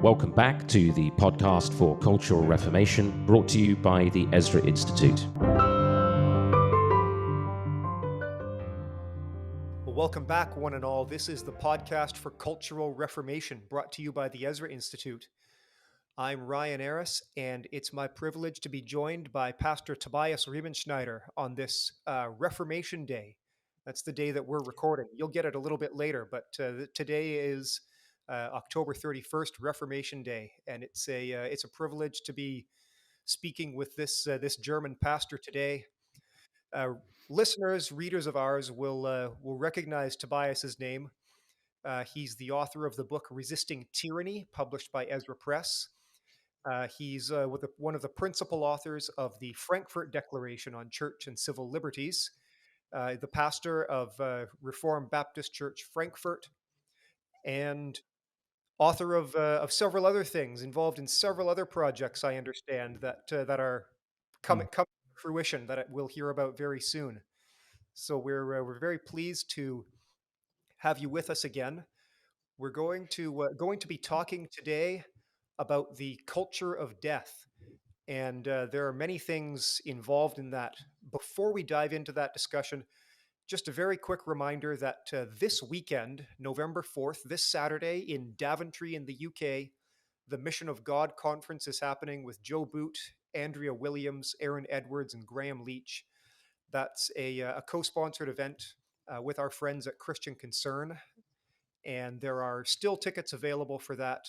Welcome back to the podcast for Cultural Reformation, brought to you by the Ezra Institute. Well, welcome back, one and all. This is the podcast for Cultural Reformation, brought to you by the Ezra Institute. I'm Ryan Aris, and it's my privilege to be joined by Pastor Tobias Riemenschneider on this Reformation Day. That's the day that we're recording. You'll get it a little bit later, but today is October 31st, Reformation Day, and it's a privilege to be speaking with this German pastor today. Listeners, readers of ours will recognize Tobias's name. He's the author of the book Resisting Tyranny, published by Ezra Press. He's one of the principal authors of the Frankfurt Declaration on Church and Civil Liberties, the pastor of Reformed Baptist Church Frankfurt, and author of several other things, involved in several other projects, I understand, that are coming to fruition that we'll hear about very soon. So we're very pleased to have you with us again. We're going to be talking today about the culture of death, and there are many things involved in that. Before we dive into that discussion, just a very quick reminder that this weekend, November 4th, this Saturday in Daventry in the UK, the Mission of God Conference is happening with Joe Boot, Andrea Williams, Aaron Edwards, and Graham Leach. That's a co-sponsored event with our friends at Christian Concern, and there are still tickets available for that.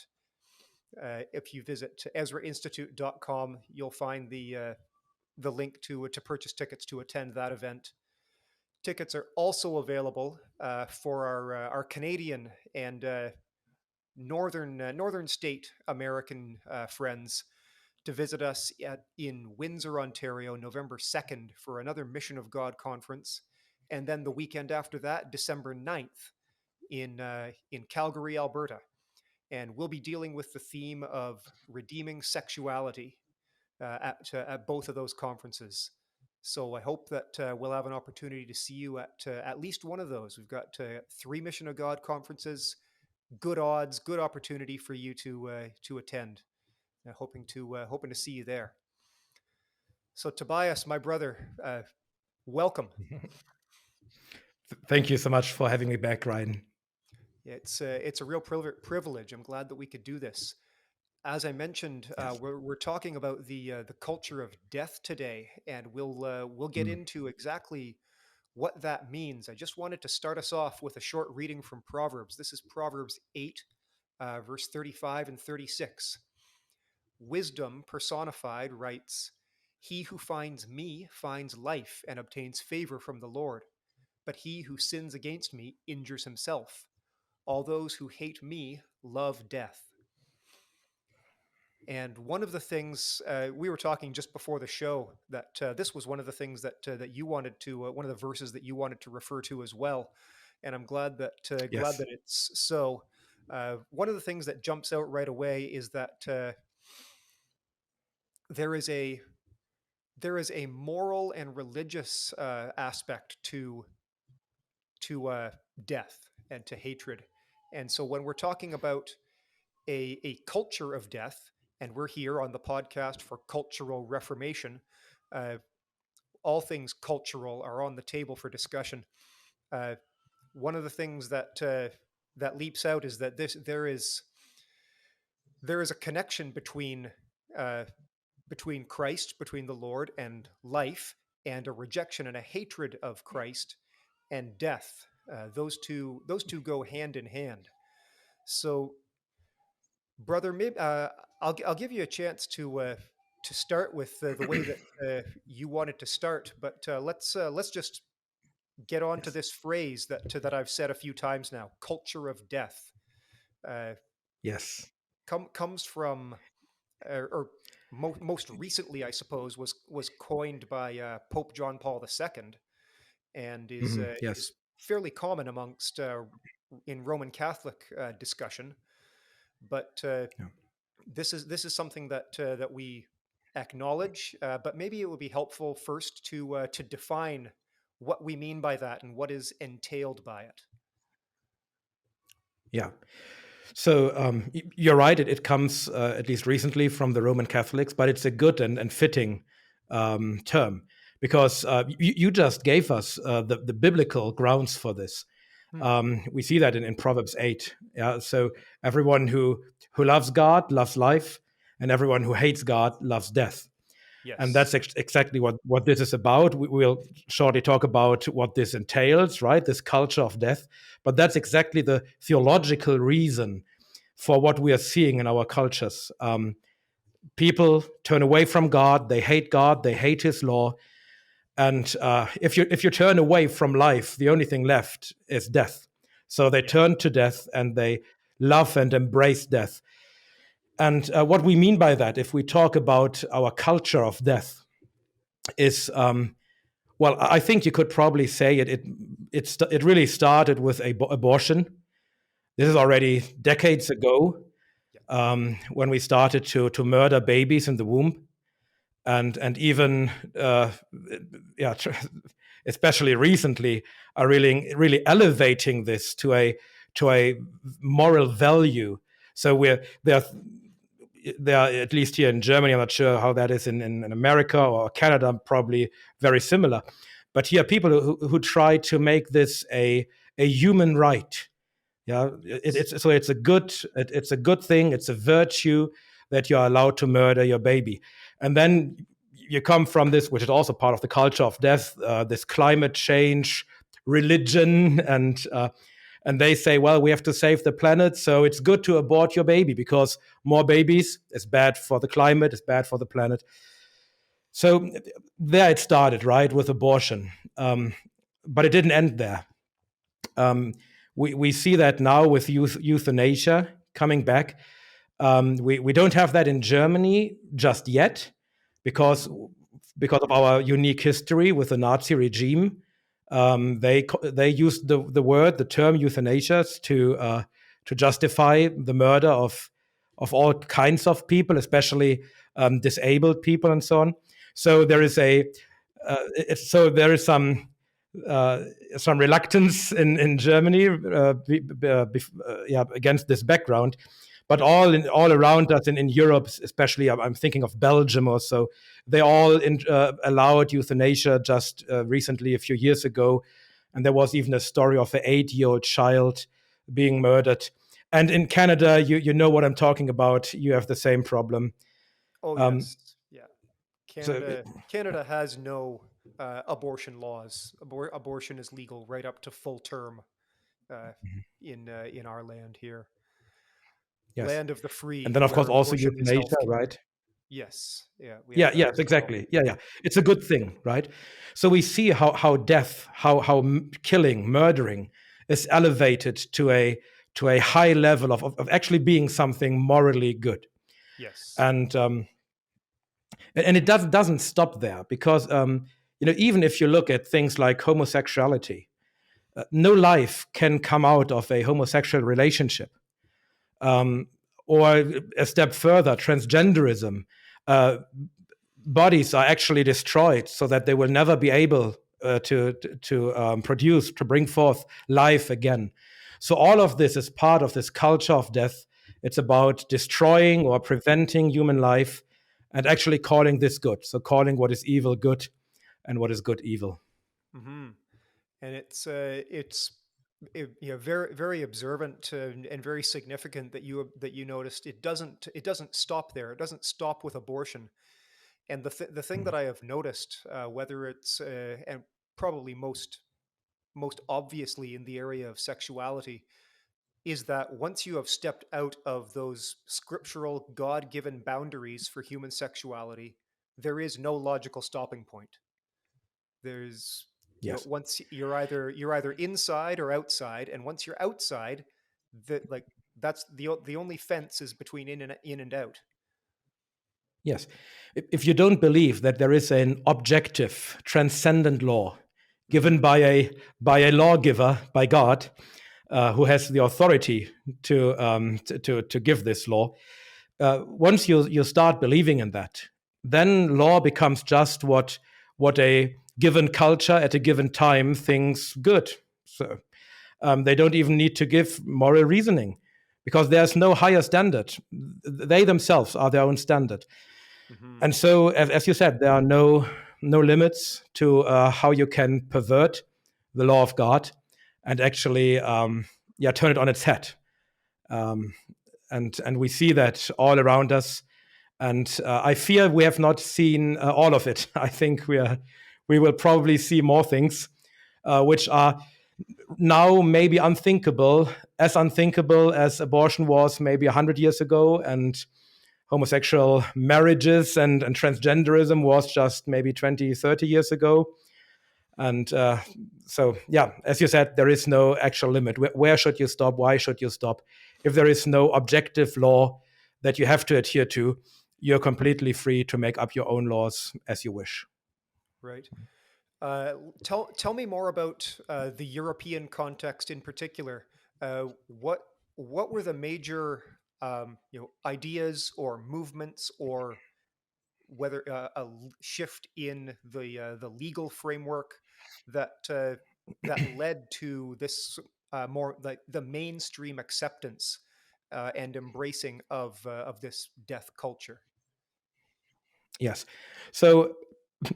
If you visit EzraInstitute.com, you'll find the link to purchase tickets to attend that event. Tickets are also available for our Canadian and northern state American friends to visit us in Windsor, Ontario, November 2nd for another Mission of God conference. And then the weekend after that, December 9th, in Calgary, Alberta. And we'll be dealing with the theme of redeeming sexuality at both of those conferences. So I hope that we'll have an opportunity to see you at least one of those. We've got 3 Mission of God conferences, good odds, good opportunity for you to attend. Hoping to see you there. So Tobias, my brother, welcome. Thank you so much for having me back, Ryan. It's a real privilege. I'm glad that we could do this. As I mentioned, Yes. we're talking about the culture of death today, and we'll get into exactly what that means. I just wanted to start us off with a short reading from Proverbs. This is Proverbs 8, verse 35 and 36. Wisdom personified writes, "He who finds me finds life and obtains favor from the Lord. But he who sins against me injures himself. All those who hate me love death." And one of the things we were talking just before the show that this was one of the things that you wanted to one of the verses that you wanted to refer to as well. And I'm glad that Yes. it's so. One of the things that jumps out right away is that there is a moral and religious aspect to death and to hatred. And so when we're talking about a culture of death, and we're here on the podcast for Cultural Reformation, all things cultural are on the table for discussion. One of the things that leaps out is that there is a connection between Christ, between the Lord and life, and a rejection and a hatred of Christ and death. Those two go hand in hand. So, brother, maybe I'll give you a chance to start with the way that you wanted to start, but let's just get on to Yes. this phrase that I've said a few times now: culture of death. Uh, Yes. Comes from, or most recently, I suppose, was coined by Pope John Paul II, and Yes. is fairly common amongst in Roman Catholic discussion. But Yeah. this is something that we acknowledge. But maybe it would be helpful first to define what we mean by that and what is entailed by it. Yeah. So you're right. It comes at least recently from the Roman Catholics, but it's a good and fitting term because you just gave us the biblical grounds for this. We see that in Proverbs 8. Yeah. So everyone who loves God loves life, and everyone who hates God loves death. And that's Yes. exactly what this is about. We'll shortly talk about what this entails, right? This culture of death. But that's exactly the theological reason for what we are seeing in our cultures. People turn away from God, they hate His law. And if you turn away from life, the only thing left is death. So they turn to death and they love and embrace death. And what we mean by that, if we talk about our culture of death, is well, I think you could probably say it really started with abortion. This is already decades ago, when we started to murder babies in the womb, and even especially recently, are really elevating this to a moral value. So there are, at least here in Germany, I'm not sure how that is in America or Canada, probably very similar. But here, people who try to make this a human right. Yeah, it's a good thing. It's a virtue that you are allowed to murder your baby, and then you come from this, which is also part of the culture of death, this climate change, religion, and they say, well, we have to save the planet, so it's good to abort your baby because more babies is bad for the climate, is bad for the planet. So there it started, right, with abortion. But it didn't end there. We see that now with euthanasia coming back. We don't have that in Germany just yet because of our unique history with the Nazi regime. They used the term euthanasia to justify the murder of all kinds of people, especially disabled people and so on. So there is some reluctance in Germany against this background. But all around us in Europe, especially I'm thinking of Belgium or so, they all allowed euthanasia just recently, a few years ago. And there was even a story of an 8-year-old child being murdered. And in Canada, you know what I'm talking about. You have the same problem. Oh, yes. Yeah. Canada has no abortion laws. Abortion is legal right up to full term in our land here. Yes. Land of the free. And then, of course, where also abortion is euthanasia, healthcare. right? Yes. Yeah. We have Yeah, that yes, as well. exactly. Yeah. It's a good thing, right? So we see how death, how killing, murdering is elevated to a high level of actually being something morally good. Yes. And it doesn't stop there because even if you look at things like homosexuality, no life can come out of a homosexual relationship. Or a step further, transgenderism. Bodies are actually destroyed so that they will never be able to bring forth life again. So all of this is part of this culture of death. It's about destroying or preventing human life and actually calling this good. So calling what is evil good and what is good evil. Mm-hmm. And it's very very observant and very significant that you noticed it doesn't stop there. It doesn't stop with abortion. And the thing that I have noticed, whether it's and probably most obviously in the area of sexuality, is that once you have stepped out of those scriptural God-given boundaries for human sexuality, there is no logical stopping point. There's Yes. once you're either inside or outside, and once you're outside, that's the only fence is between in and out. Yes. If you don't believe that there is an objective, transcendent law given by a lawgiver, by God, who has the authority to give this law, once you start believing in that, then law becomes just what a given culture at a given time thinks good. So they don't even need to give moral reasoning, because there's no higher standard. They themselves are their own standard. And so, as you said, there are no limits to how you can pervert the law of God and actually turn it on its head. And we see that all around us. And I fear we have not seen all of it. I think we will probably see more things which are now maybe unthinkable as abortion was maybe 100 years ago, and homosexual marriages and transgenderism was just maybe 20, 30 years ago. And so, as you said, there is no actual limit. Where should you stop? Why should you stop? If there is no objective law that you have to adhere to, you're completely free to make up your own laws as you wish. Right. Tell me more about the European context in particular. What were the major ideas or movements, or whether a shift in the legal framework that led to this more like the mainstream acceptance and embracing of this death culture? Yes. So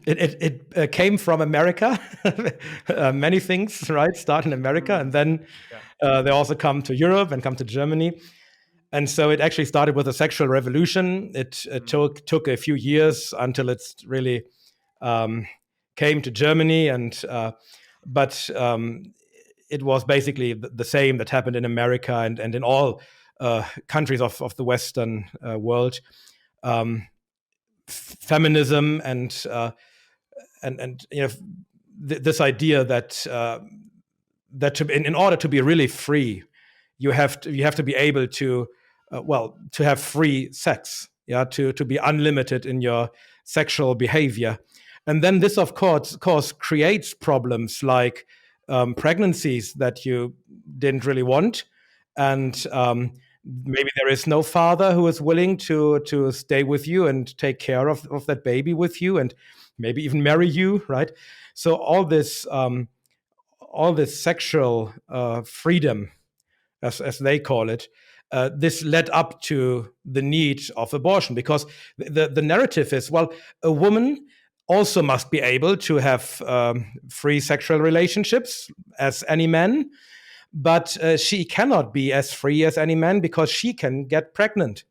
it came from America. Many things, right, start in America, and then they also come to Europe and come to Germany. And so it actually started with a sexual revolution. It took a few years until it really came to Germany, but it was basically the same that happened in America and in all countries of the Western world. Feminism and this idea that in order to be really free, you have to be able to have free sex, to be unlimited in your sexual behavior. And then this of course creates problems like pregnancies that you didn't really want, and maybe there is no father who is willing to stay with you and take care of that baby with you, and maybe even marry you, right? So all this sexual freedom, as they call it, this led up to the need of abortion, because the narrative is, well, a woman also must be able to have free sexual relationships as any man, but she cannot be as free as any man because she can get pregnant.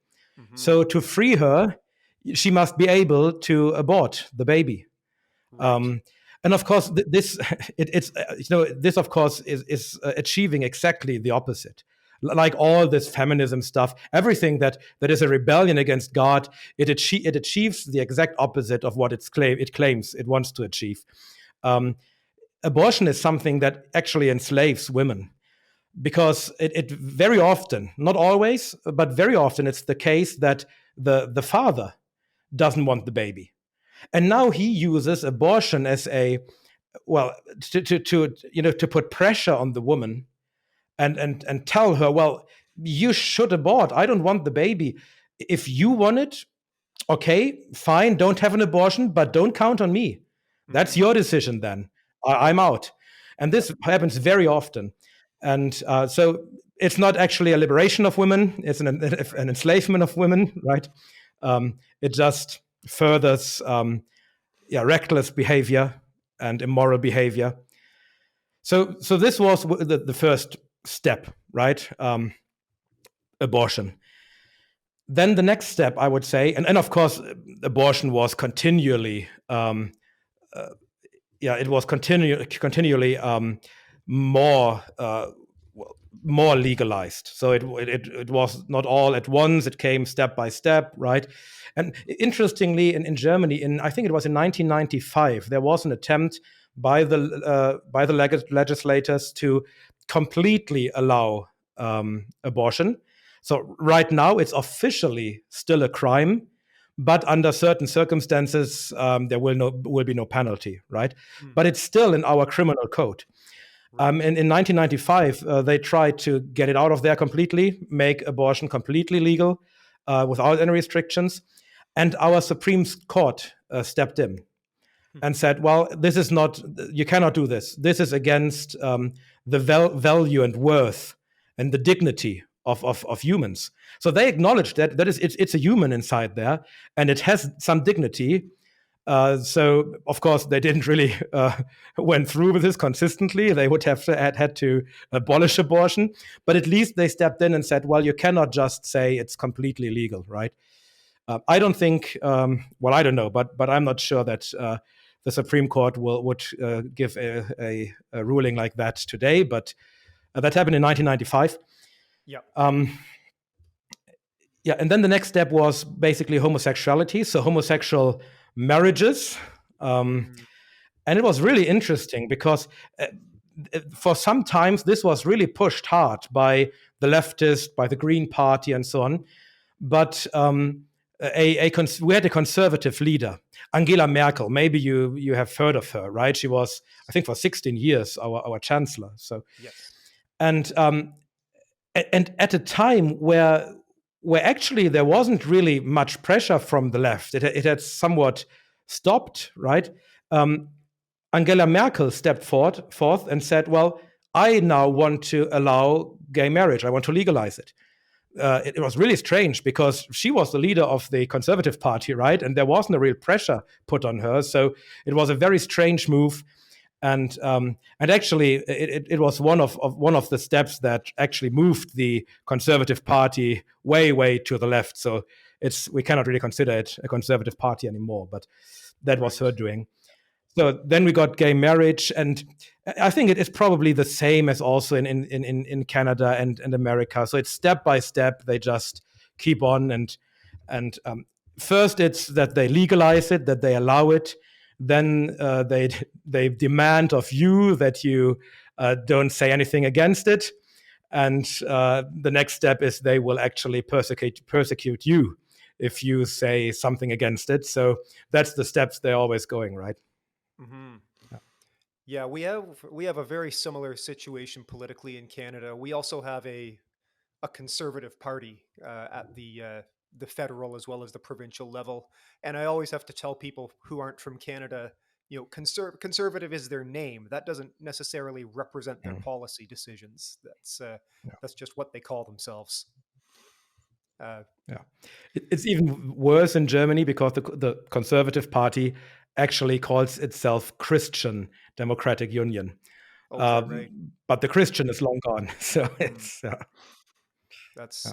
So to free her, she must be able to abort the baby. Right. And of course, this of course is achieving exactly the opposite. Like all this feminism stuff, everything that is a rebellion against God, it achieves the exact opposite of what it claims it wants to achieve. Abortion is something that actually enslaves women, because it very often, not always, but very often, it's the case that the father doesn't want the baby, and now he uses abortion as to put pressure on the woman and tell her, well, you should abort. I don't want the baby. If you want it, okay, fine, don't have an abortion, but don't count on me. That's your decision then. I'm out. And this happens very often. And so it's not actually a liberation of women, it's an enslavement of women, right? It just furthers reckless behavior and immoral behavior. So this was the first step, right? Abortion. Then the next step, I would say, and of course, abortion was continually, continually more legalized. So it was not all at once. It came step by step, right? And interestingly, in Germany, I think it was in 1995, there was an attempt by the legislators to completely allow abortion. So right now, it's officially still a crime, but under certain circumstances, there will be no penalty, right? But it's still in our criminal code. In 1995, they tried to get it out of there completely, make abortion completely legal without any restrictions. And our Supreme Court stepped in and said, well, you cannot do this. This is against the value and worth and the dignity of humans. So they acknowledge that it's a human inside there, and it has some dignity. So of course they didn't really went through with this consistently. They would have had to abolish abortion, but at least they stepped in and said, well, you cannot just say it's completely legal, right? I don't think, well, I don't know, but I'm not sure that the Supreme Court would give a ruling like that today. But that happened in 1995. Yeah. Yeah, and then the next step was basically homosexuality, so homosexual marriages. And it was really interesting because for some times this was really pushed hard by the leftist, by the Green Party, and so on. But we had a conservative leader, Angela Merkel. Maybe you have heard of her, right? She was, I think, for 16 years our chancellor. So yes, and at a time where actually there wasn't really much pressure from the left, it had somewhat stopped, right? Angela Merkel stepped forth and said, well, I now want to allow gay marriage. I want to legalize it. It was really strange because she was the leader of the Conservative Party, right? And there wasn't a real pressure put on her. So it was a very strange move. And actually, it was one of the steps that actually moved the Conservative Party way to the left. So we cannot really consider it a Conservative Party anymore. But that was her doing. So then we got gay marriage, and I think it is probably the same as also in Canada and America. So it's step by step. They just keep on, and first it's that they legalize it, that they allow it. Then they demand of you that you don't say anything against it, and the next step is they will actually persecute you if you say something against it. So that's the steps they're always going, right? Mm-hmm. Yeah, we have a very similar situation politically in Canada. We also have a conservative party at the federal as well as the provincial level, and I always have to tell people who aren't from Canada, conservative is their name. That doesn't necessarily represent their policy decisions. That's just what they call themselves. Yeah, it's even worse in Germany because the Conservative Party actually calls itself Christian Democratic Union. Right. But the Christian is long gone. So it's that's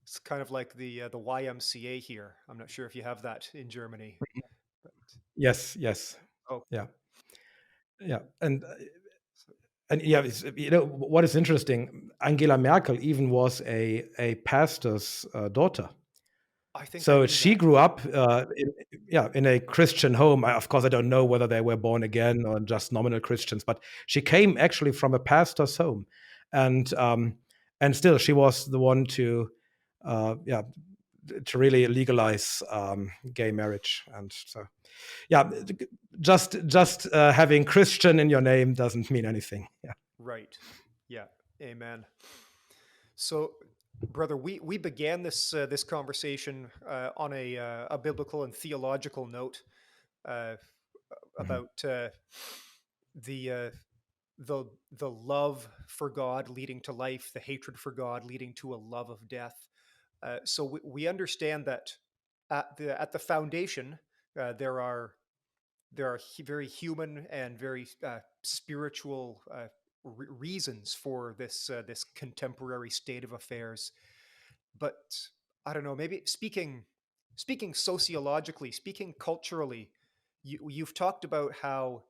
it's kind of like the YMCA here. I'm not sure if you have that in Germany. But... Yes. Oh, yeah, and yeah, what is interesting? Angela Merkel even was a pastor's daughter. I think so. She grew up in a Christian home. Of course, I don't know whether they were born again or just nominal Christians, but she came actually from a pastor's home, and still she was the one to really legalize gay marriage. And so, yeah, just having Christian in your name doesn't mean anything. Yeah. Right. Yeah. Amen. So, brother, we began this conversation on a biblical and theological note about the love for God leading to life, the hatred for God leading to a love of death. So we understand that at the foundation there are very human and very spiritual reasons for this contemporary state of affairs. But I don't know, maybe speaking sociologically, speaking culturally, you've talked about how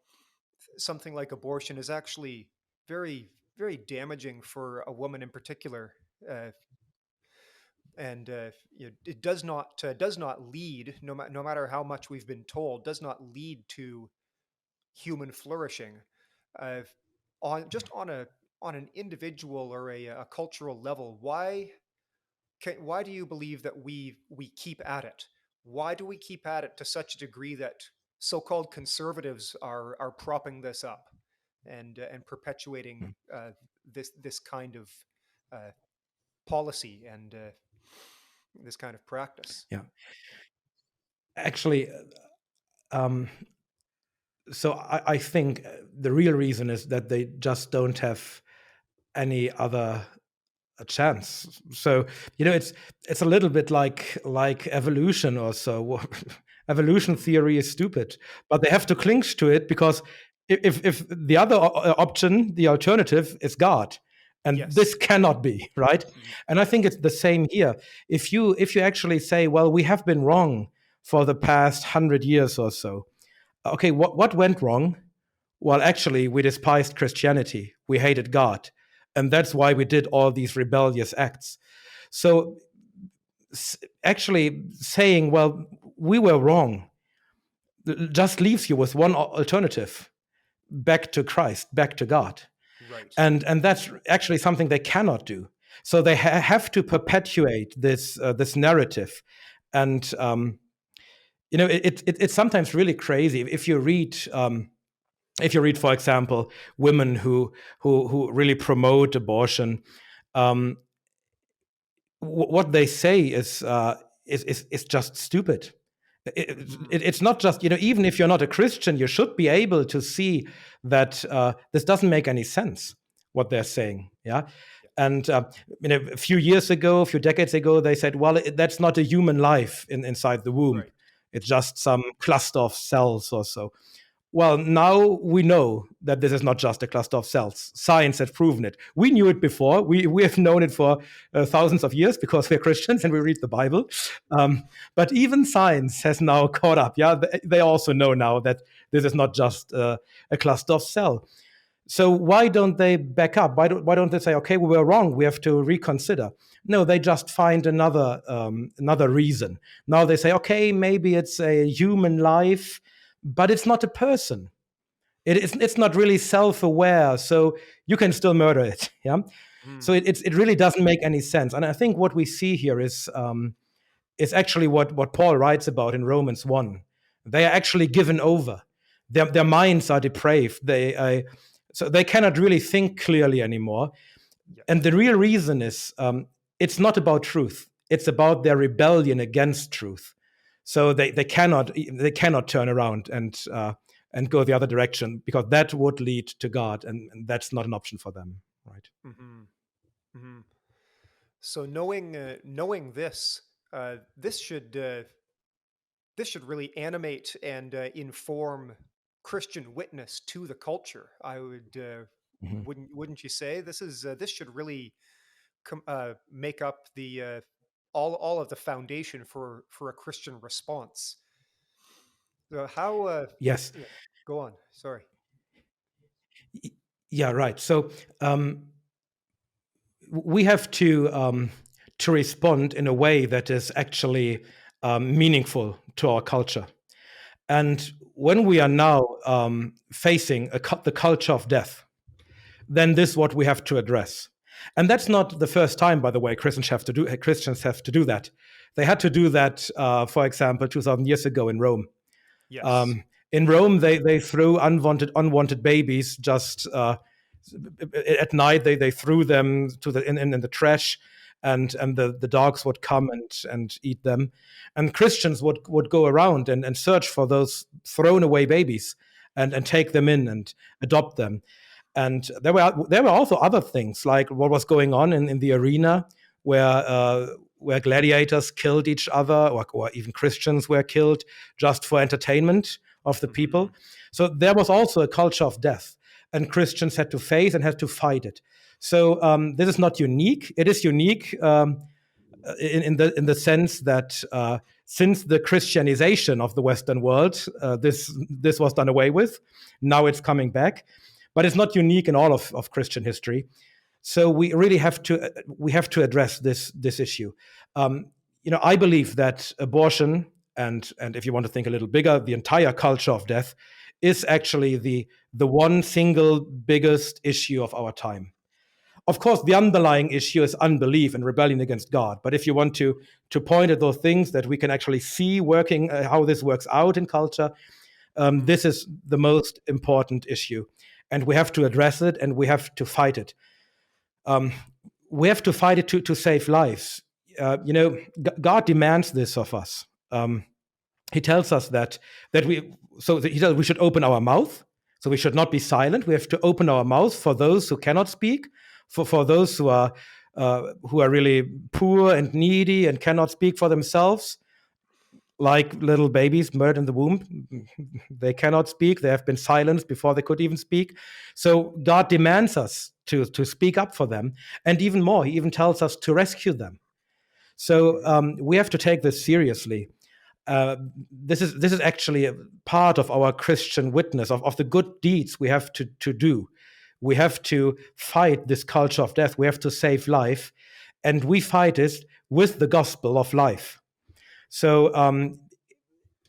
something like abortion is actually very damaging for a woman in particular, and it does not lead, no matter how much we've been told, does not lead to human flourishing. Uh, on an individual or a cultural level, why do you believe that we keep at it? Why do we keep at it to such a degree that so-called conservatives are propping this up and perpetuating this kind of policy and this kind of practice? Yeah. Actually, so I think the real reason is that they just don't have any other a chance. So it's a little bit like evolution or so. Evolution theory is stupid, but they have to cling to it because if the other option, the alternative, is God, and Yes. this cannot be right. And I think it's the same here. If you actually say, well, we have been wrong for the past 100 years or so. Okay, what went wrong? Well, actually, we despised Christianity. We hated God. And that's why we did all these rebellious acts. So actually saying, well, we were wrong, just leaves you with one alternative: back to Christ, back to God. Right. And that's actually something they cannot do. So they have to perpetuate this narrative. And it's sometimes really crazy if you read. For example, women who really promote abortion, what they say is just stupid. It's not just, even if you're not a Christian, you should be able to see that this doesn't make any sense, what they're saying. Yeah. And a few years ago, a few decades ago, they said, well, that's not a human life inside the womb. Right. It's just some cluster of cells or so. Well, now we know that this is not just a cluster of cells. Science has proven it. We knew it before. We have known it for thousands of years because we're Christians and we read the Bible. But even science has now caught up. Yeah, they also know now that this is not just a cluster of cells. So why don't they back up? Why don't they say, okay, we were wrong, we have to reconsider? No, they just find another reason. Now they say, okay, maybe it's a human life, but it's not a person. It's not really self-aware, so you can still murder it. Yeah. So it really doesn't make any sense. And I think what we see here is actually what Paul writes about in Romans 1. They are actually given over. Their minds are depraved. So they cannot really think clearly anymore. Yeah. And the real reason is it's not about truth. It's about their rebellion against truth. So they cannot turn around and go the other direction, because that would lead to God, and that's not an option for them, right? Mm-hmm. Mm-hmm. So knowing this, this should really animate and inform Christian witness to the culture. I would wouldn't you say this should really make up the all of the foundation for a Christian response. So how? Yes. Yeah, go on. Sorry. Yeah. Right. So we have to respond in a way that is actually meaningful to our culture. And when we are now facing the culture of death, then this is what we have to address. And that's not the first time, by the way, Christians have to do that. They had to do that, for example, 2,000 years ago in Rome. Yes. In Rome, they threw unwanted babies just at night. They threw them in the trash, and the dogs would come and eat them. And Christians would go around and search for those thrown away babies and take them in and adopt them. And there were also other things, like what was going on in the arena, where gladiators killed each other, or even Christians were killed just for entertainment of the people. So there was also a culture of death, and Christians had to face and had to fight it. So this is not unique. It is unique in the sense that since the Christianization of the Western world, this was done away with. Now it's coming back. But it's not unique in all of Christian history. So we really have to address this issue. I believe that abortion, and if you want to think a little bigger, the entire culture of death is actually the one single biggest issue of our time. Of course, the underlying issue is unbelief and rebellion against God. But if you want to point at those things that we can actually see working, how this works out in culture, this is the most important issue. And we have to address it, and we have to fight it. We have to fight it to save lives. God demands this of us. He tells us that he tells we should open our mouth, so we should not be silent. We have to open our mouth for those who cannot speak, for those who are who are really poor and needy and cannot speak for themselves, like little babies murdered in the womb. They cannot speak. They have been silenced before they could even speak. So God demands us to speak up for them. And even more, he even tells us to rescue them. So we have to take this seriously. This is actually a part of our Christian witness, of the good deeds we have to do. We have to fight this culture of death. We have to save life. And we fight it with the gospel of life. So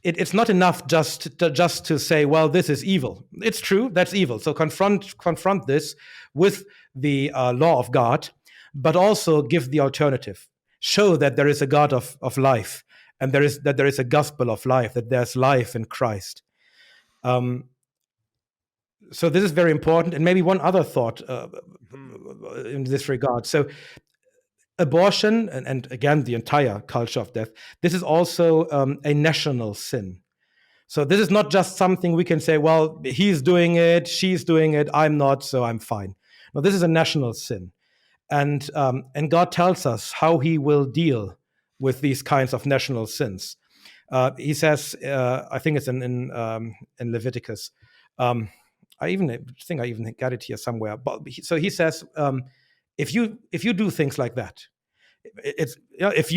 it's not enough just to say, well, this is evil. It's true, that's evil. So confront this with the law of God, but also give the alternative. Show that there is a God of life, and there is a gospel of life, that there's life in Christ. So this is very important. And maybe one other thought in this regard. So abortion, and again, the entire culture of death, this is also a national sin. So this is not just something we can say, well, he's doing it, she's doing it, I'm not, so I'm fine. No, this is a national sin. And God tells us how he will deal with these kinds of national sins. He says, I think it's in Leviticus. I think I even got it here somewhere. But so he says, if you do things like that, if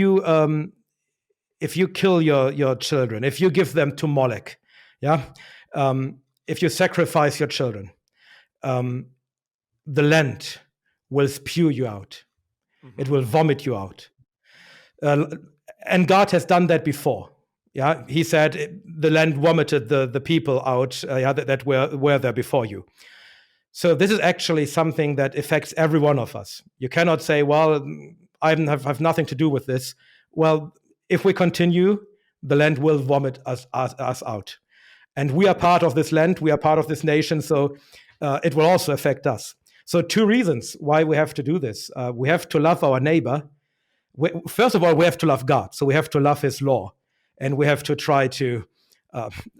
you kill your children, if you give them to Molech, if you sacrifice your children, the land will spew you out. Mm-hmm. It will vomit you out. And God has done that before. Yeah, he said the land vomited the people out that were there before you. So this is actually something that affects every one of us. You cannot say, well, I have nothing to do with this. Well, if we continue, the land will vomit us out. And we are part of this land, we are part of this nation, so it will also affect us. So 2 reasons why we have to do this. We have to love our neighbor. First of all, we have to love God, so we have to love his law. And we have to try to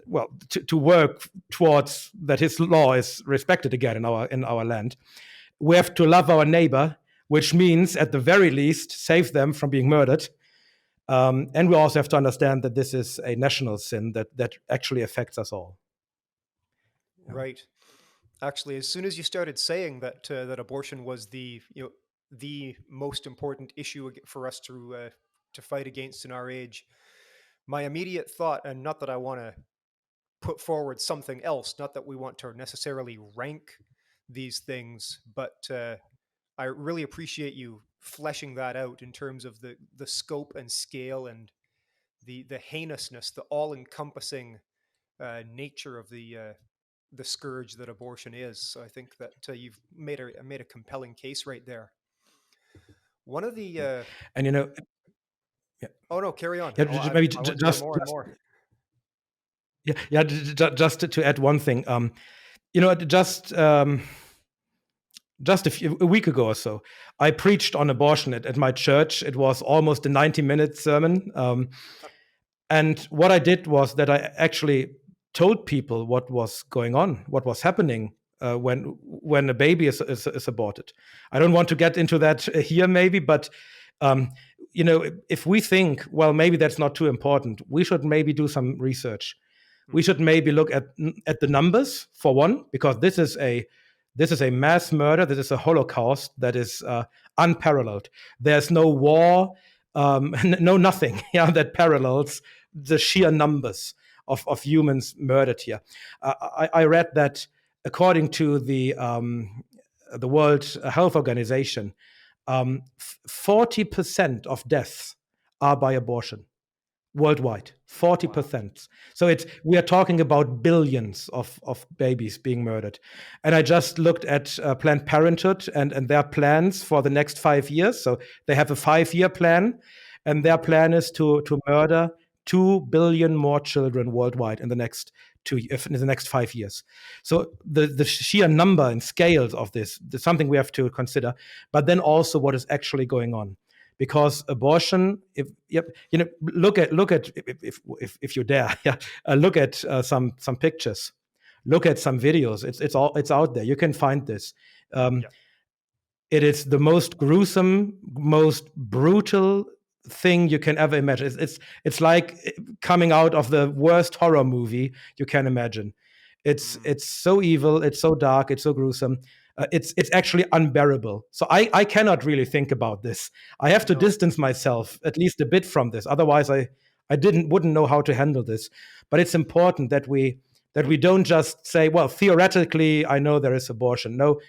work towards that his law is respected again in our land. We have to love our neighbor, which means, at the very least, save them from being murdered. And we also have to understand that this is a national sin that actually affects us all. Right. Actually, as soon as you started saying that abortion was the most important issue for us to fight against in our age, my immediate thought, and not that I want to put forward something else, not that we want to necessarily rank these things, but I really appreciate you fleshing that out in terms of the scope and scale and the heinousness, the all-encompassing nature of the scourge that abortion is. So I think that you've made a compelling case right there. One of the and yeah. Oh no, carry on. Yeah, maybe just more and more. Yeah. Just to add one thing, just a week ago or so, I preached on abortion at my church. It was almost a 90-minute sermon, and what I did was that I actually told people what was going on, what was happening when a baby is aborted. I don't want to get into that here, maybe, but if we think, well, maybe that's not too important, we should maybe do some research. We should maybe look at the numbers, for one, because this is a mass murder. This is a Holocaust that is unparalleled. There's no war, no nothing that parallels the sheer numbers of humans murdered here. I read that according to the World Health Organization, 40% of deaths are by abortion worldwide. 40%. Wow. So we are talking about billions of babies being murdered. And I just looked at Planned Parenthood and their plans for the next 5 years. So they have a 5-year plan, and their plan is to murder 2 billion more children worldwide in the next 5 years. So the sheer number and scales of this is something we have to consider, but then also what is actually going on. Because abortion, look at if you dare, look at some pictures, look at some videos. It's out there. You can find this. It is the most gruesome, most brutal thing you can ever imagine. It's like coming out of the worst horror movie you can imagine. It's so evil, it's so dark, it's so gruesome. It's actually unbearable. So I cannot really think about this. I have to distance myself at least a bit from this. Otherwise, I wouldn't know how to handle this. But it's important that we don't just say, well, theoretically, I know there is abortion. No,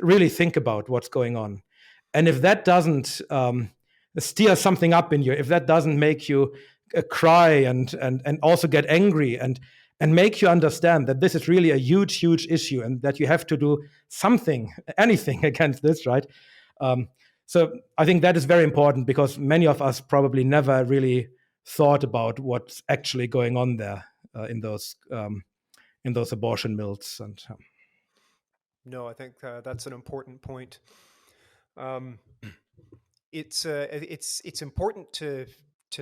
really think about what's going on. And if that doesn't stir something up in you, if that doesn't make you cry and also get angry and make you understand that this is really a huge issue and that you have to do something, anything against this, right? So I think that is very important, because many of us probably never really thought about what's actually going on there in those abortion mills. And No, I think that's an important point. It's important to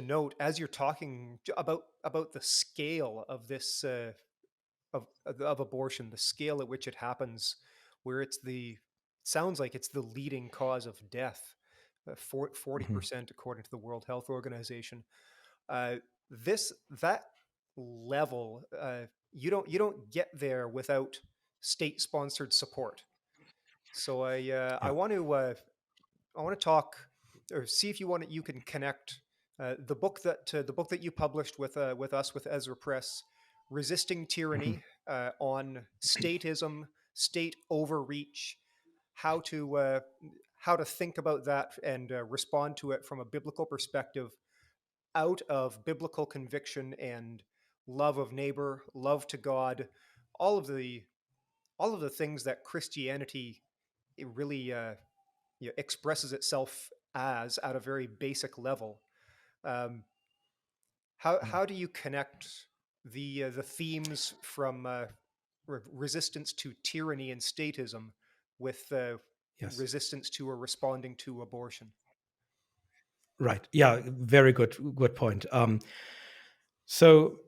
note, as you're talking about the scale of this of abortion, the scale at which it happens, where sounds like it's the leading cause of death, 40% according to the World Health Organization. That level, you don't get there without state-sponsored support. So I want to talk, or see if you can connect the book that you published with us with Ezra Press, Resisting Tyranny, on statism, state overreach, how to think about that and respond to it from a biblical perspective, out of biblical conviction and love of neighbor, love to God, all of the things that Christianity really expresses itself as at a very basic level. How do you connect the themes from resistance to tyranny and statism with resistance to or responding to abortion? Right. Yeah. Very good point. So,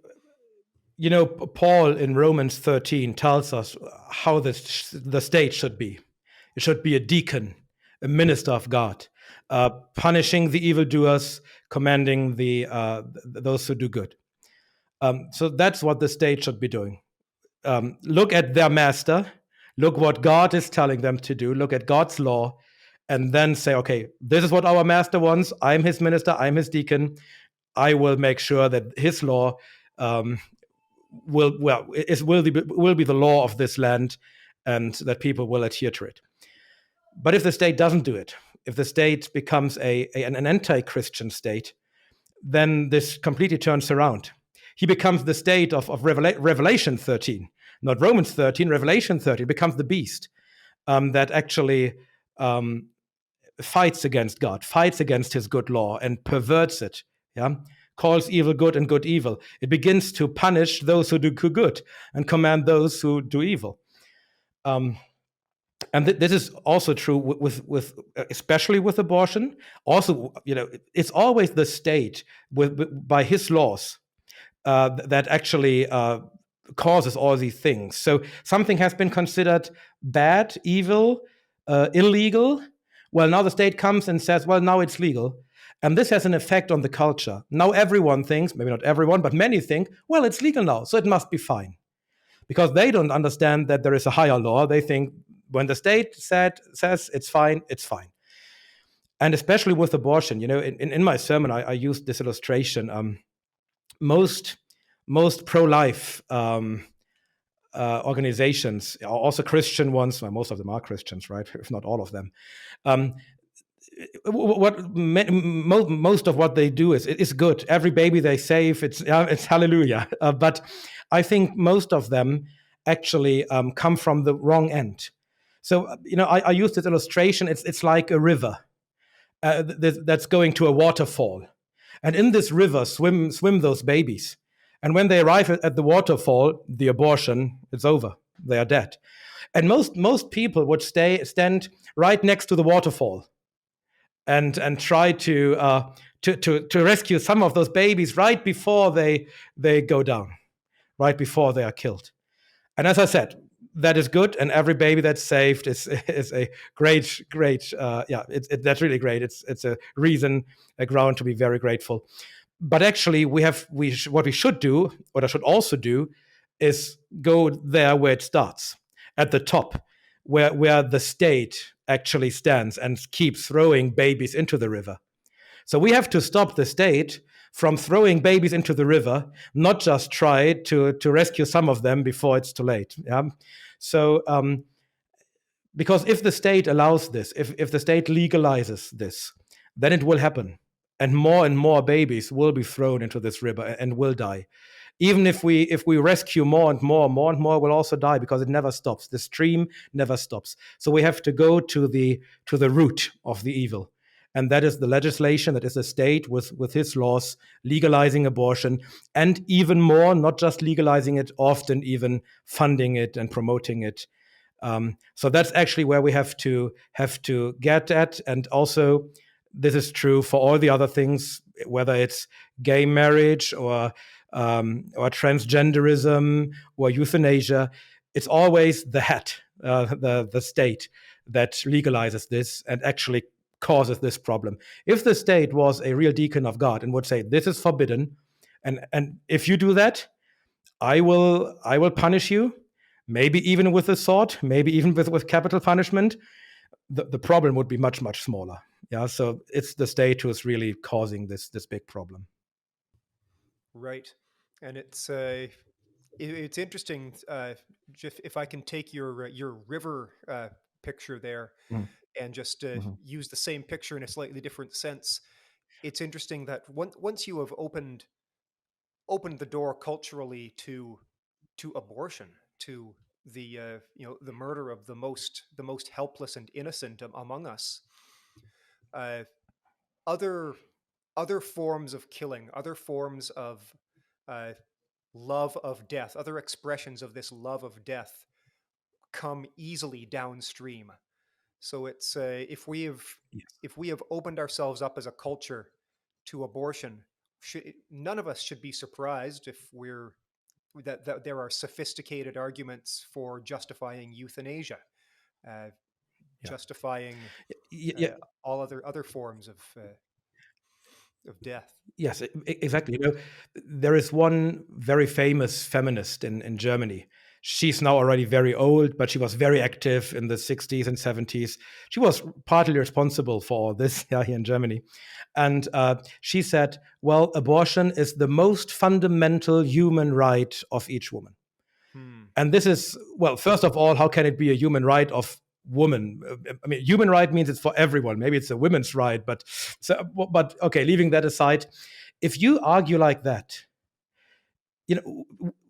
Paul in Romans 13 tells us how the state should be. It should be a deacon, a minister of God, punishing the evildoers, commanding those who do good. So that's what the state should be doing. Look at their master, look what God is telling them to do, look at God's law, and then say, okay, this is what our master wants. I'm his minister, I'm his deacon. I will make sure that his law will be the law of this land, and that people will adhere to it. But if the state doesn't do it, if the state becomes an anti-Christian state, then this completely turns around. He becomes the state of Revelation 13, not Romans 13, Revelation 13. It becomes the beast that actually fights against God, fights against his good law, and perverts it. Yeah, calls evil good and good evil. It begins to punish those who do good and command those who do evil. And this is also true with especially with abortion. Also, it's always the state by his laws that actually causes all these things. So something has been considered bad, evil, illegal. Well, now the state comes and says, well, now it's legal. And this has an effect on the culture. Now everyone thinks, maybe not everyone, but many think, well, it's legal now, so it must be fine. Because they don't understand that there is a higher law. They think when the state says it's fine, it's fine. And especially with abortion, in my sermon, I used this illustration. Most pro-life organizations, also Christian ones, well, most of them are Christians, right? If not all of them. Most of what they do is good. Every baby they save, it's hallelujah. But I think most of them actually come from the wrong end. So I use this illustration. It's like a river that's going to a waterfall, and in this river swim those babies. And when they arrive at the waterfall, the abortion, it's over. They are dead. And most people would stand right next to the waterfall and try to rescue some of those babies right before they go down, right before they are killed. And as I said, that is good, and every baby that's saved is a great that's really great. It's a reason, a ground to be very grateful. But actually, what we should do, what I should also do, is go there where it starts, at the top, where the state actually stands and keeps throwing babies into the river. So we have to stop the state from throwing babies into the river, not just try to rescue some of them before it's too late. Yeah? So because if the state allows this, if the state legalizes this, then it will happen. And more babies will be thrown into this river and will die. Even if we rescue more and more will also die, because it never stops. The stream never stops. So we have to go to the root of the evil. And that is the legislation, that is the state with his laws legalizing abortion, and even more, not just legalizing it, often even funding it and promoting it. So that's actually where we have to get at. And also, this is true for all the other things, whether it's gay marriage or transgenderism or euthanasia. It's always the head, the state, that legalizes this and actually causes this problem. If the state was a real deacon of God and would say, this is forbidden, and if you do that, I will punish you, maybe even with a sword, maybe even with capital punishment, the problem would be much, much smaller. Yeah, so it's the state who is really causing this big problem. Right, and it's interesting. If I can take your river picture there, and just use the same picture in a slightly different sense, it's interesting that once you have opened the door culturally to abortion, to the the murder of the most helpless and innocent among us, other forms of killing, other forms of love of death, other expressions of this love of death come easily downstream. So it's if we have opened ourselves up as a culture to abortion, none of us should be surprised if that there are sophisticated arguments for justifying euthanasia, justifying all other forms of death. Yes, exactly. There is one very famous feminist in Germany. She's now already very old, but she was very active in the 60s and 70s. She was partly responsible for all this here in Germany. And she said, well, abortion is the most fundamental human right of each woman. And this is, well, first of all, how can it be a human right of woman? I mean, human right means it's for everyone. Maybe it's a women's right, but okay, leaving that aside, if you argue like that,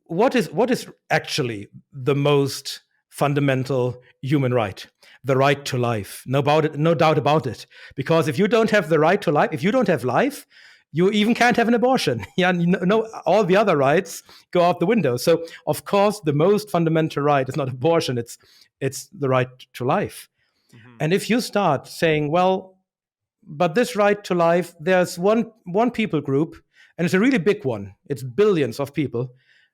what is actually the most fundamental human right? The right to life. No doubt about it. Because if you don't have the right to life, if you don't have life, you even can't have an abortion. Yeah, all the other rights go out the window. So, of course, the most fundamental right is not abortion; it's the right to life. Mm-hmm. And if you start saying, well, but this right to life, there's one people group, and it's a really big one. It's billions of people.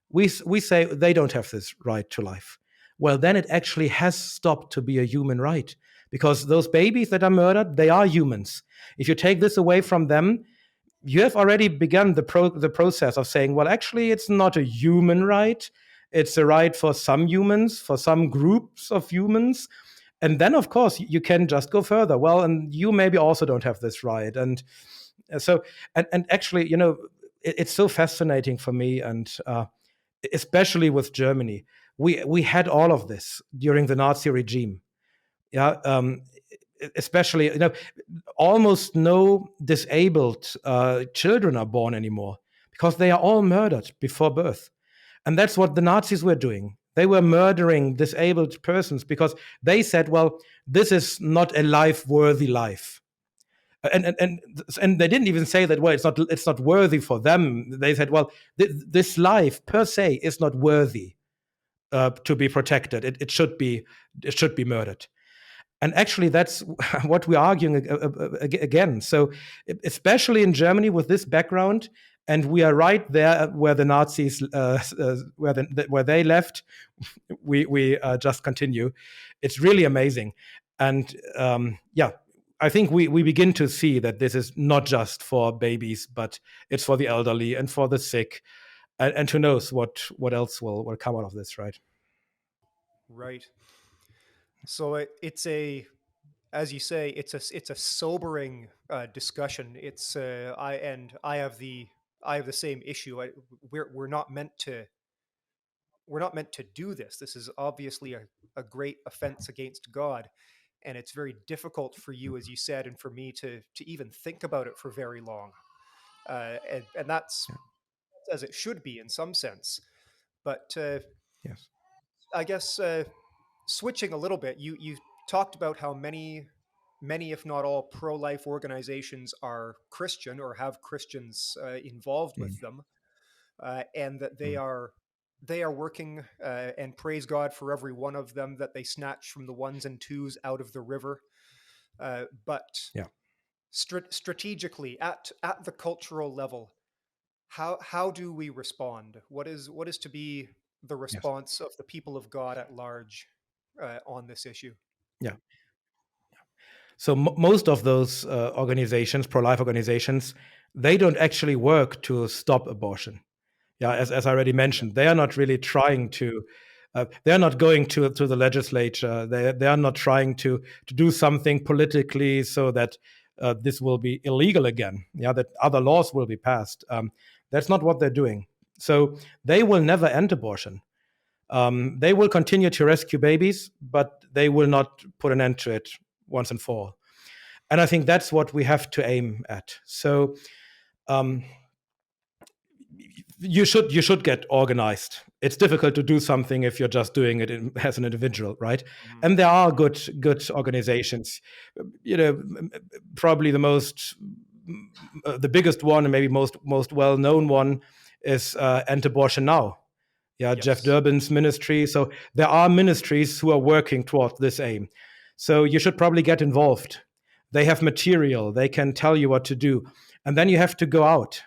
We say they don't have this right to life. Well, then it actually has stopped to be a human right, because those babies that are murdered, they are humans. If you take this away from them, you have already begun the process of saying, well, actually, it's not a human right. It's a right for some humans, for some groups of humans. And then, of course, you can just go further. Well, and you maybe also don't have this right. And so, and actually, it's so fascinating for me, and especially with Germany. We had all of this during the Nazi regime. Yeah. Especially, almost no disabled children are born anymore, because they are all murdered before birth. And that's what the Nazis were doing. They were murdering disabled persons because they said, well, this is not a life-worthy life. And they didn't even say that, well, it's not worthy for them. They said, well, this life per se is not worthy to be protected. It should be murdered. And actually, that's what we're arguing again. So, especially in Germany with this background, and we are right there where the Nazis, where they left. We just continue. It's really amazing, and I think we begin to see that this is not just for babies, but it's for the elderly and for the sick, and who knows what else will come out of this, right? Right. So as you say, it's a sobering discussion. I have the same issue. We're not meant to do this. This is obviously a great offense against God, and it's very difficult for you, as you said, and for me to even think about it for very long. And that's as it should be in some sense. But Yes. I guess switching a little bit, you talked about how many, if not all, pro-life organizations are Christian or have Christians involved with them, and that they are working, and praise God for every one of them that they snatch from the ones and twos out of the river. But strategically, at the cultural level, how do we respond? What is to be the response of the people of God at large on this issue? Yeah. So most of those organizations, pro-life organizations, they don't actually work to stop abortion. Yeah, as I already mentioned, they are not really trying to. They are not going to the legislature. They are not trying to do something politically so that this will be illegal again. Yeah, that other laws will be passed. That's not what they're doing. So they will never end abortion. They will continue to rescue babies, but they will not put an end to it once and for all. And I think that's what we have to aim at. So you should get organized. It's difficult to do something if you're just doing it as an individual, right? Mm-hmm. And there are good organizations. Probably the biggest one and maybe most well-known one is End Abortion Now. Yeah, yes. Jeff Durbin's ministry. So there are ministries who are working toward this aim. So you should probably get involved. They have material. They can tell you what to do. And then you have to go out.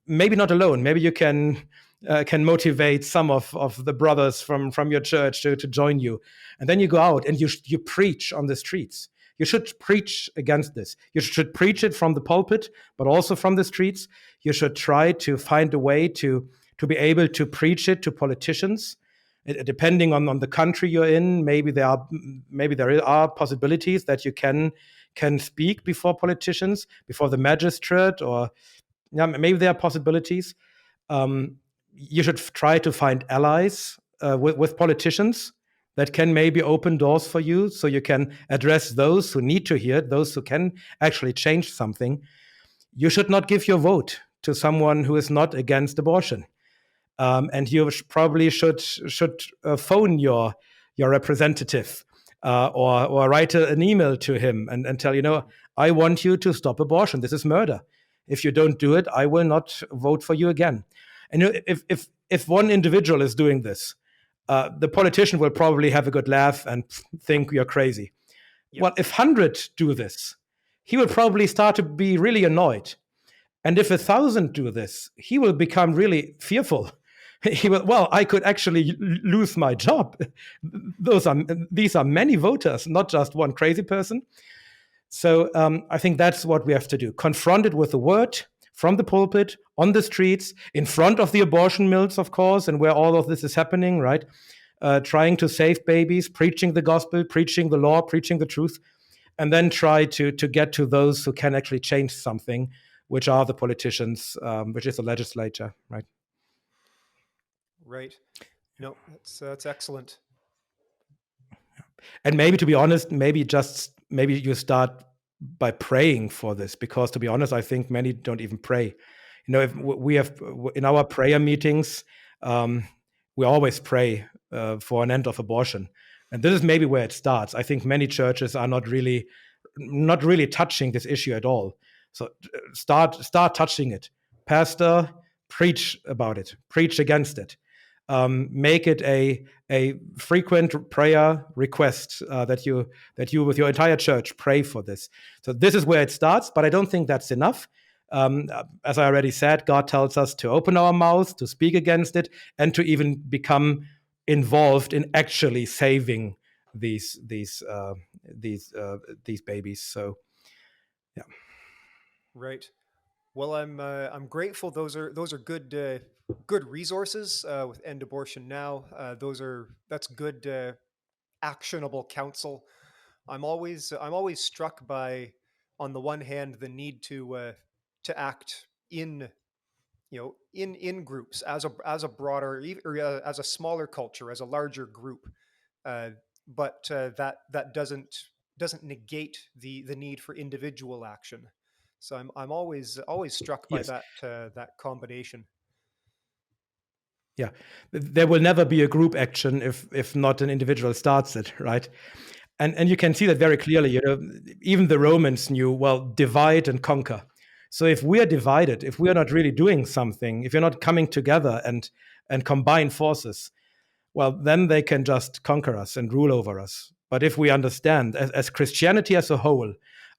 Maybe not alone. Maybe you can motivate some of the brothers from your church to join you. And then you go out and you preach on the streets. You should preach against this. You should preach it from the pulpit, but also from the streets. You should try to find a way to be able to preach it to politicians. Depending on the country you're in, maybe there are possibilities that you can speak before politicians, before the magistrate, or maybe there are possibilities. You should try to find allies with politicians that can maybe open doors for you, so you can address those who need to hear it, those who can actually change something. You should not give your vote to someone who is not against abortion. And you probably should phone your representative or write an email to him and tell, I want you to stop abortion. This is murder. If you don't do it, I will not vote for you again. And if one individual is doing this, the politician will probably have a good laugh and think you're crazy. Yep. Well, if 100 do this, he will probably start to be really annoyed. And if 1,000 do this, he will become really fearful. He will, well, I could actually lose my job. These are many voters, not just one crazy person. So I think that's what we have to do. Confront it with the word from the pulpit, on the streets, in front of the abortion mills, of course, and where all of this is happening, right? Trying to save babies, preaching the gospel, preaching the law, preaching the truth, and then try to get to those who can actually change something, which are the politicians, which is the legislature, right? Right. No, that's excellent. And maybe, to be honest, maybe you start by praying for this, because, to be honest, I think many don't even pray. If we have in our prayer meetings, we always pray for an end of abortion, and this is maybe where it starts. I think many churches are not really touching this issue at all. So start touching it. Pastor, preach about it. Preach against it. Make it a frequent prayer request that you with your entire church pray for this. So this is where it starts, but I don't think that's enough. As I already said, God tells us to open our mouths, to speak against it, and to even become involved in actually saving these babies. So, yeah. Right. Well, I'm grateful. Those are good resources with End Abortion Now. That's good actionable counsel. I'm always struck by, on the one hand, the need to act in in groups as a broader or as a smaller culture, as a larger group, uh, but that doesn't negate the need for individual action. So I'm always struck by Yes. that combination. Yeah. There will never be a group action if not an individual starts it, right? And you can see that very clearly. Even the Romans knew, well, divide and conquer. So if we are divided, if we are not really doing something, if you're not coming together and combine forces, well, then they can just conquer us and rule over us. But if we understand, as Christianity as a whole,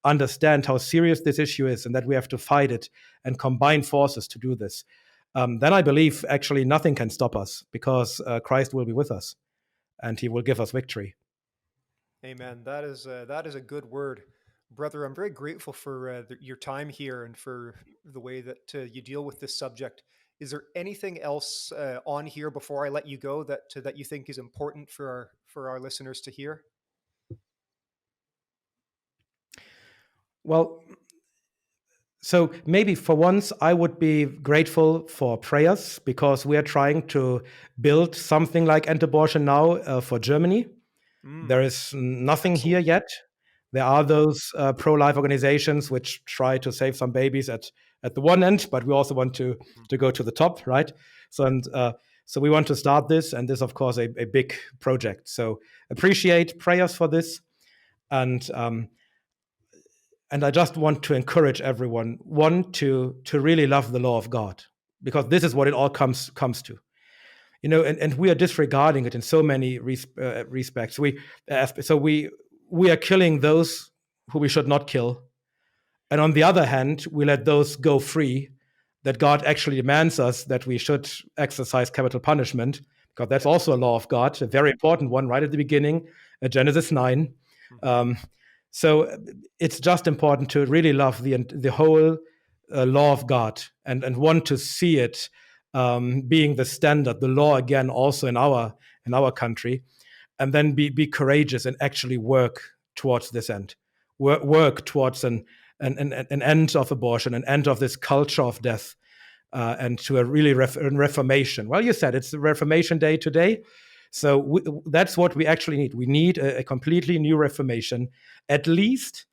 understand how serious this issue is and that we have to fight it and combine forces to do this, then I believe actually nothing can stop us, because Christ will be with us and he will give us victory. Amen. That is a good word, brother. I'm very grateful for your time here and for the way that you deal with this subject. Is there anything else on here before I let you go that you think is important for our listeners to hear? Well, so maybe for once, I would be grateful for prayers, because we are trying to build something like End Abortion Now for Germany. Mm, There is nothing here excellent. yet. There are those pro-life organizations which try to save some babies at the one end, but we also want Mhm. to go to the top, right? So we want to start this, and this, of course, a big project. So appreciate prayers for this, and I just want to encourage everyone, one, to really love the law of God, because this is what it all comes to. And we are disregarding it in so many respects. We are killing those who we should not kill, and on the other hand, we let those go free that God actually demands us that we should exercise capital punishment, because that's Yeah. also a law of God, a very important one, right at the beginning, Genesis 9. Mhm. Um, so it's just important to really love the whole law of God, and want to see it being the standard, the law again, also in our country, and then be courageous and actually work towards this end, work towards an end of abortion, an end of this culture of death, and to a really reformation. Well, you said it's the Reformation Day today. So that's what we actually need. We need a completely new Reformation. At least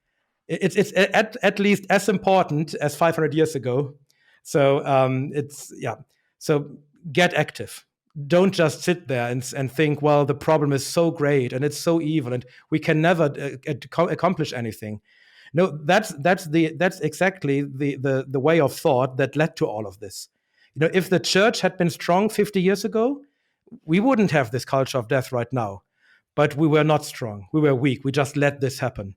it's at least as important as 500 years ago. So it's yeah. So get active. Don't just sit there and think, well, the problem is so great and it's so evil and we can never accomplish anything. No, that's exactly the way of thought that led to all of this. If the church had been strong 50 years ago, we wouldn't have this culture of death right now. But we were not strong. We were weak. We just let this happen.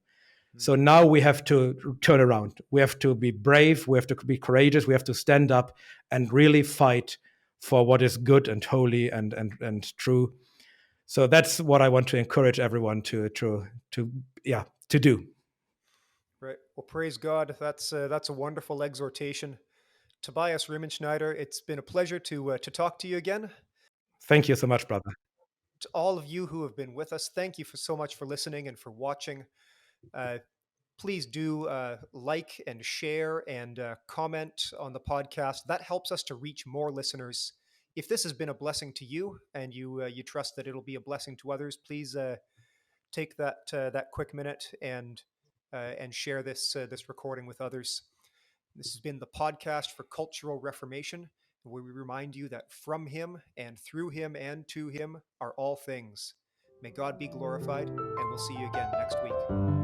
So Mm. now we have to turn around. We have to be brave. We have to be courageous. We have to stand up and really fight for what is good and holy and true. So that's what I want to encourage everyone to do. Right. Well, praise God. That's a wonderful exhortation. Tobias Riemenschneider, it's been a pleasure to talk to you again. Thank you so much, brother. To all of you who have been with us, thank you so much for listening and for watching. Uh, please do like and share and comment on the podcast. That helps us to reach more listeners. If this has been a blessing to you and you trust that it'll be a blessing to others, please take that quick minute and share this recording with others. This has been the podcast for Cultural Reformation, where we remind you that from Him and through Him and to Him are all things. May God be glorified, and we'll see you again next week.